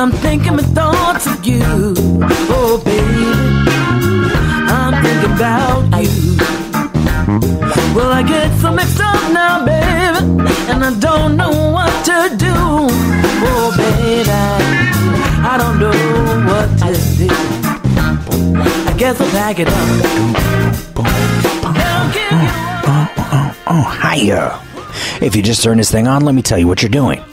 I'm thinking with thoughts of you. Oh, baby, I'm thinking about you. Well, I get so mixed up now, baby, and I don't know what to do. Oh, baby, I don't know what to do. I guess I'll pack it up. Hiya. If you just turned this thing on, let me tell you what you're doing.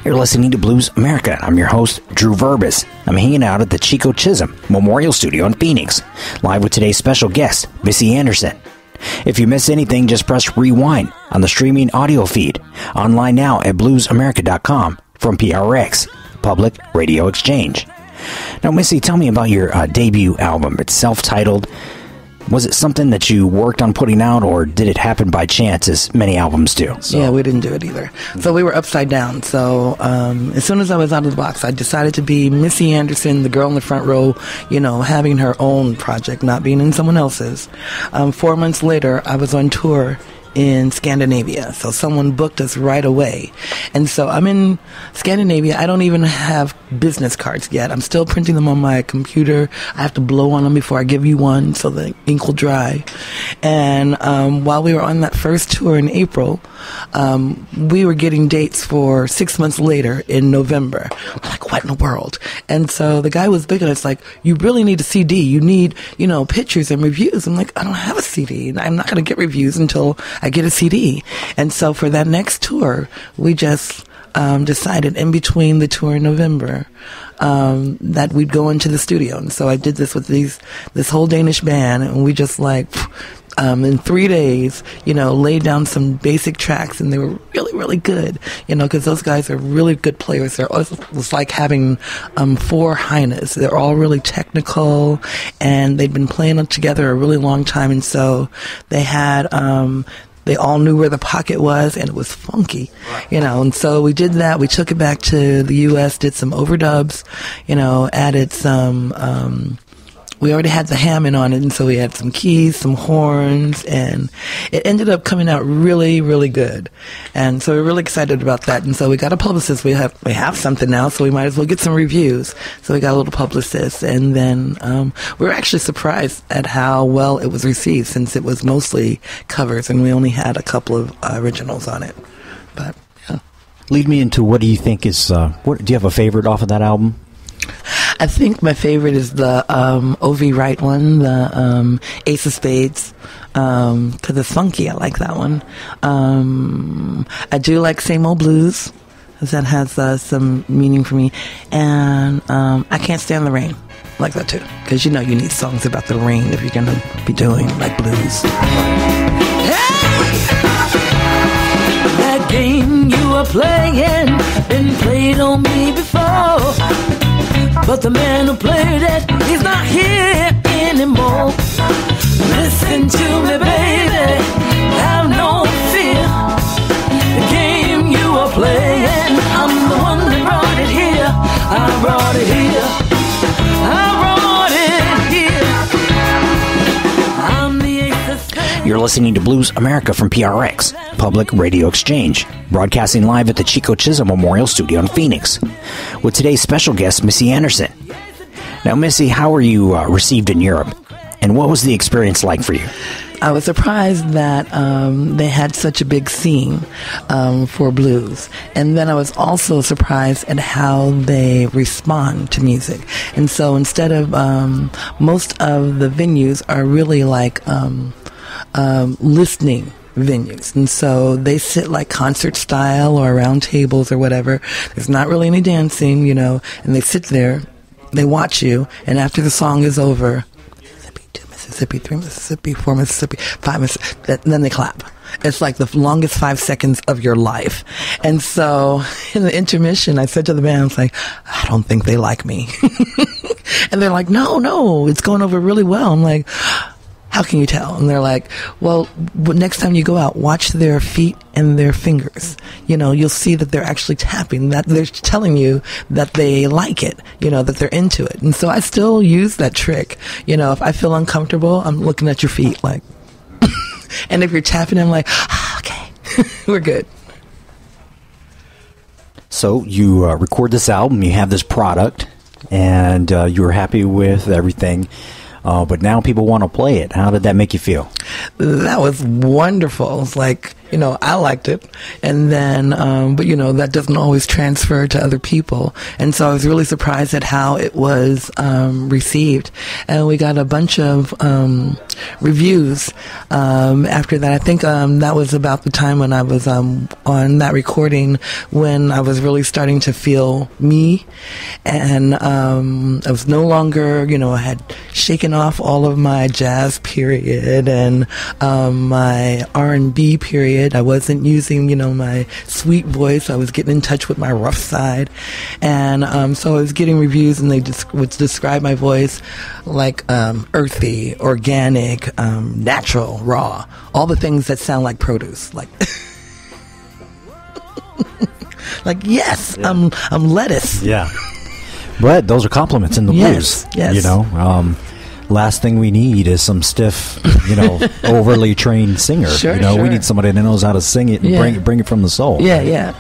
You're listening to Blues America. I'm your host, Drew Verbis. I'm hanging out at the Chico Chisholm Memorial Studio in Phoenix, live with today's special guest, Missy Andersen. If you miss anything, just press rewind on the streaming audio feed. Online now at bluesamerica.com from PRX, Public Radio Exchange. Now, Missy, tell me about your debut album. It's self-titled. Was it something that you worked on putting out, or did it happen by chance, as many albums do? So. Yeah, we didn't do it either. So we were upside down. So as soon as I was out of the box, I decided to be Missy Andersen, the girl in the front row, you know, having her own project, not being in someone else's. 4 months later, I was on tour in Scandinavia. So someone booked us right away. And so I'm in Scandinavia. I don't even have business cards yet. I'm still printing them on my computer. I have to blow on them before I give you one so the ink will dry. And while we were on that first tour in April, we were getting dates for 6 months later in November. I'm like, what in the world? And so the guy was big and it's like, you really need a CD. You need, you know, pictures and reviews. I'm like, I don't have a CD. I'm not going to get reviews until I get a CD. And so for that next tour, we just decided in between the tour in November that we'd go into the studio. And so I did this with this whole Danish band, and we just like in 3 days, you know, laid down some basic tracks, and they were really, really good, you know, because those guys are really good players. It was like having 4 hyenas. They're all really technical, and they'd been playing together a really long time, and so they had they all knew where the pocket was, and it was funky, you know. And so we did that. We took it back to the U.S., did some overdubs, you know, added some, we already had the Hammond on it, and so we had some keys, some horns, and it ended up coming out really, really good. And so we're really excited about that. And so we got a publicist. We have something now, so we might as well get some reviews. So we got a little publicist, and then we were actually surprised at how well it was received, since it was mostly covers, and we only had a couple of originals on it. But yeah. Lead me into, what do you think is, do you have a favorite off of that album? I think my favorite is the O.V. Wright one, the Ace of Spades, because it's funky. I like that one. I do like Same Old Blues, because that has some meaning for me. And I Can't Stand the Rain. I like that too, because you know you need songs about the rain if you're going to be doing like blues. That game you were playing been played on me before, but the man who played it, he's not here anymore. Listen to me, baby, have no fear. The game you are playing, I'm the one that brought it here. I brought it here. I brought it here. I'm the ace of spades. You're listening to Blues America from PRX, Public Radio Exchange, broadcasting live at the Chico Chisholm Memorial Studio in Phoenix, with today's special guest, Missy Andersen. Now, Missy, how were you received in Europe, and what was the experience like for you? I was surprised that they had such a big scene for blues. And then I was also surprised at how they respond to music. And so instead of most of the venues are really like listening venues, and so they sit like concert style or around tables or whatever. There's not really any dancing, you know, and they sit there, they watch you, and after the song is over, Mississippi 2, Mississippi 3, Mississippi 4, Mississippi 5, Mississippi, then they clap. It's like the longest 5 seconds of your life. And so in the intermission, I said to the band, I was like, I don't think they like me. And they're like, no, it's going over really well. I'm like, how can you tell? And they're like, well, next time you go out, watch their feet and their fingers. You know, you'll see that they're actually tapping, that they're telling you that they like it, you know, that they're into it. And so I still use that trick. You know, if I feel uncomfortable, I'm looking at your feet like, and if you're tapping, I'm like, okay, we're good. So you record this album, you have this product, and you were happy with everything. But now people want to play it. How did that make you feel? That was wonderful. It's like, I liked it. And then, but that doesn't always transfer to other people. And so I was really surprised at how it was received. And we got a bunch of reviews after that. I think that was about the time when I was on that recording when I was really starting to feel me. And I was no longer, I had shaken off all of my jazz period and my R&B period. I wasn't using, my sweet voice. I was getting in touch with my rough side. And so I was getting reviews, and they would describe my voice like earthy, organic, natural, raw, all the things that sound like produce. Like, yes, yeah. I'm lettuce. Yeah. But those are compliments in the blues. Yes. Last thing we need is some stiff, overly trained singer. Sure. We need somebody that knows how to sing it and bring it from the soul. Yeah, yeah.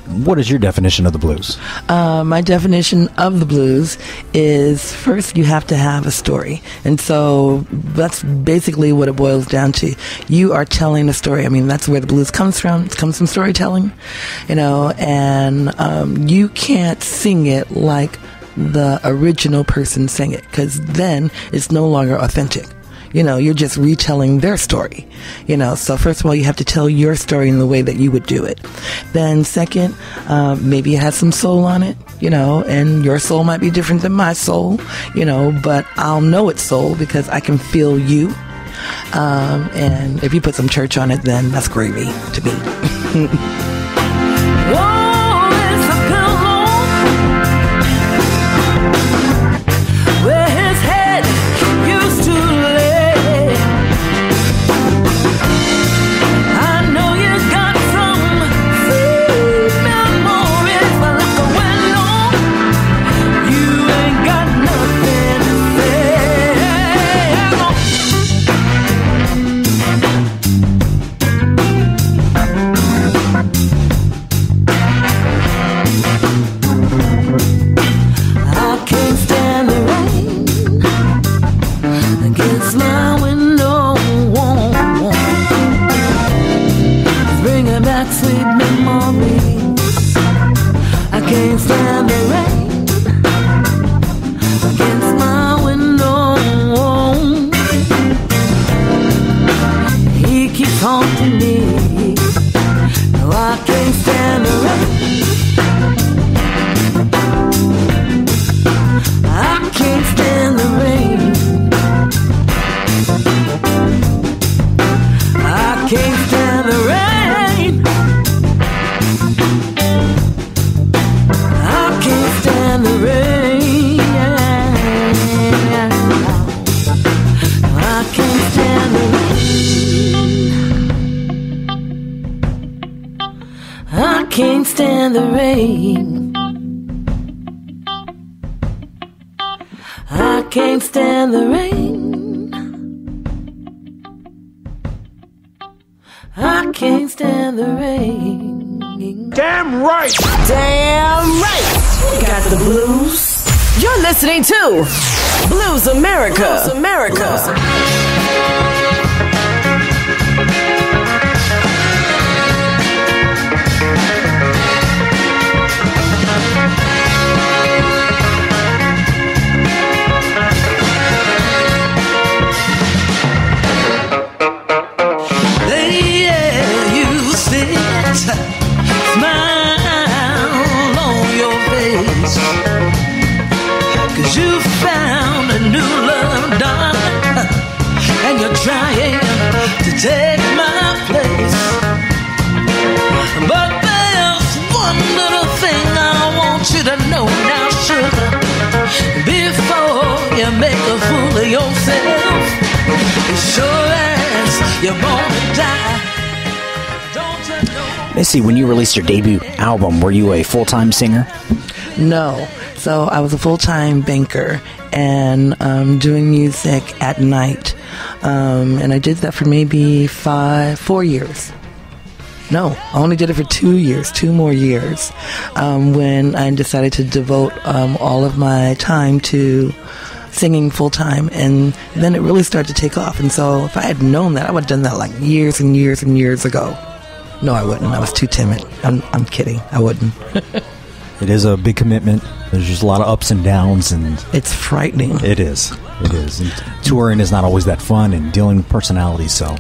What is your definition of the blues? My definition of the blues is, first, you have to have a story. And so that's basically what it boils down to. You are telling a story. I mean, that's where the blues comes from. It comes from storytelling, and you can't sing it like the original person sang it, because then it's no longer authentic. You're just retelling their story. So first of all, you have to tell your story in the way that you would do it. Then second, maybe it has some soul on it, and your soul might be different than my soul, but I'll know it's soul because I can feel you. And if you put some church on it, then that's gravy to me. can't stand the rain. I can't stand the rain. I can't stand the rain. Damn right! Damn right! Got the blues. You're listening to Blues America. Blues America. You found a new love, darling, and you're trying to take my place. But there's one little thing I want you to know now, sugar. Before you make a fool of yourself, as sure as you're born to die, don't you know? Missy, when you released your debut album, were you a full-time singer? No. So I was a full-time banker and doing music at night. And I did that for maybe 4 years. No, I only did it for 2 years, 2 more years, when I decided to devote all of my time to singing full time, and then it really started to take off. And so if I had known that, I would have done that like years and years and years ago. No, I wouldn't. I was too timid. I'm kidding. I wouldn't. It is a big commitment. There's just a lot of ups and downs, and it's frightening. It is. It is. And touring is not always that fun, and dealing with personalities. So,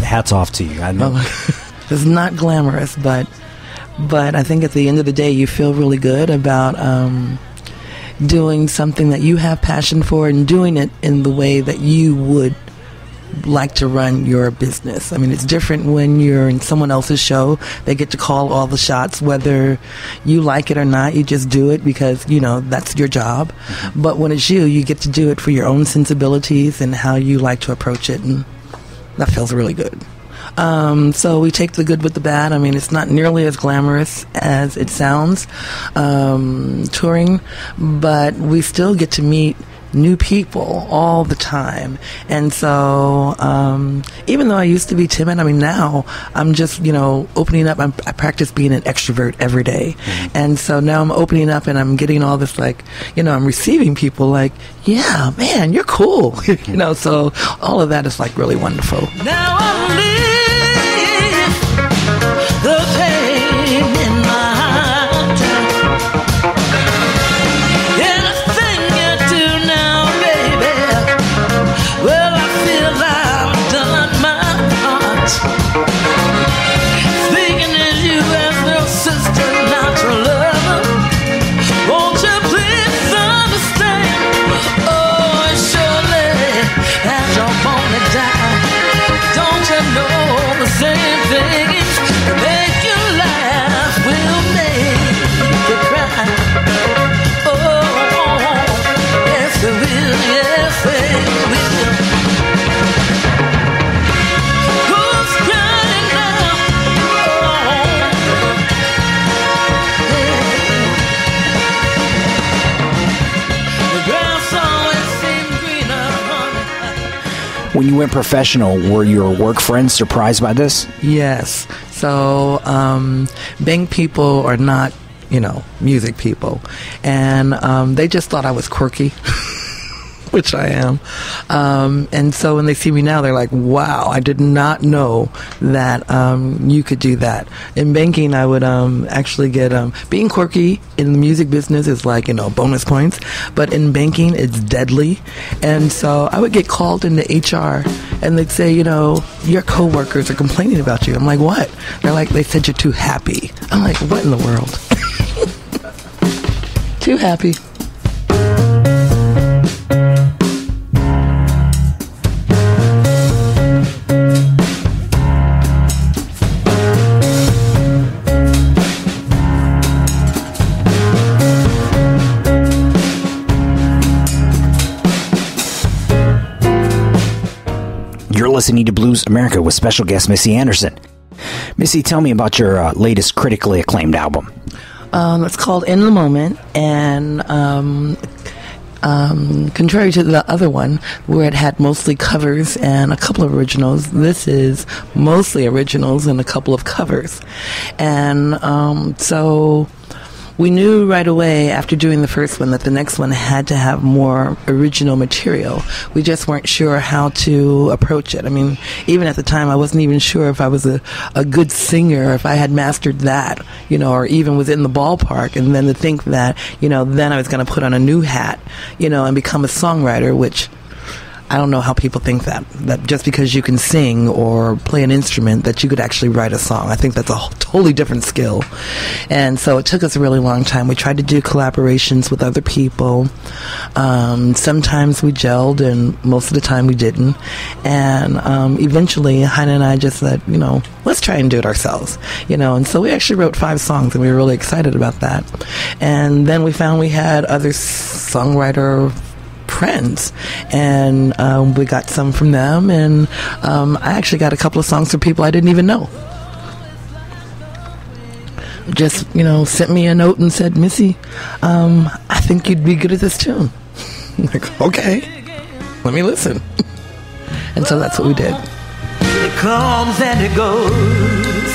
hats off to you. I know it's not glamorous, but I think at the end of the day, you feel really good about doing something that you have passion for and doing it in the way that you would like to run your business. I mean, it's different when you're in someone else's show. They get to call all the shots, whether you like it or not. You just do it because, you know, that's your job. Mm-hmm. But when it's you get to do it for your own sensibilities and how you like to approach it, and that feels really good. So we take the good with the bad. I mean, it's not nearly as glamorous as it sounds, touring, but we still get to meet new people all the time. And so even though I used to be timid, I mean, now I'm just, you know, opening up. I practice being an extrovert every day. Mm-hmm. And so now I'm opening up and I'm getting all this, like, you know, I'm receiving people like, yeah, man, you're cool. You know, so all of that is like really wonderful. Now I live the pain in my heart. Anything you do now, baby, well, I feel I've done my part. Thinking of you as no sister, not your lover. Won't you please understand? Oh, surely that you're gonna die. Don't you know the same things that make you laugh will make you cry? Oh, yes they will, yes they will. Who's crying now? Oh, yeah. The grass always seems greener, honey. When you went professional, were your work friends surprised by this? Yes. So bank people are not, you know, music people. And they just thought I was quirky, which I am. And so when they see me now, they're like, wow, I did not know that you could do that. In banking, I would actually get, being quirky in the music business is like, you know, bonus points. But in banking, it's deadly. And so I would get called into HR and they'd say, you know, your coworkers are complaining about you. I'm like, what? They're like, they said you're too happy. I'm like, what in the world? Too happy. You're listening to Blues America with special guest Missy Andersen. Missy, tell me about your latest critically acclaimed album. It's called In the Moment, and contrary to the other one, where it had mostly covers and a couple of originals, this is mostly originals and a couple of covers. And so we knew right away after doing the first one that the next one had to have more original material. We just weren't sure how to approach it. I mean, even at the time, I wasn't even sure if I was a good singer, if I had mastered that, you know, or even was in the ballpark. And then to think that, you know, then I was going to put on a new hat, you know, and become a songwriter, which I don't know how people think that just because you can sing or play an instrument that you could actually write a song. I think that's a totally different skill. And so it took us a really long time. We tried to do collaborations with other people. Sometimes we gelled, and most of the time we didn't. And eventually, Heine and I just said, you know, let's try and do it ourselves. You know, and so we actually wrote 5 songs, and we were really excited about that. And then we found we had other songwriter friends, and we got some from them, and I actually got a couple of songs from people I didn't even know. Just, you know, sent me a note and said, Missy, I think you'd be good at this tune. I'm like, okay, let me listen. And so that's what we did. It comes and it goes.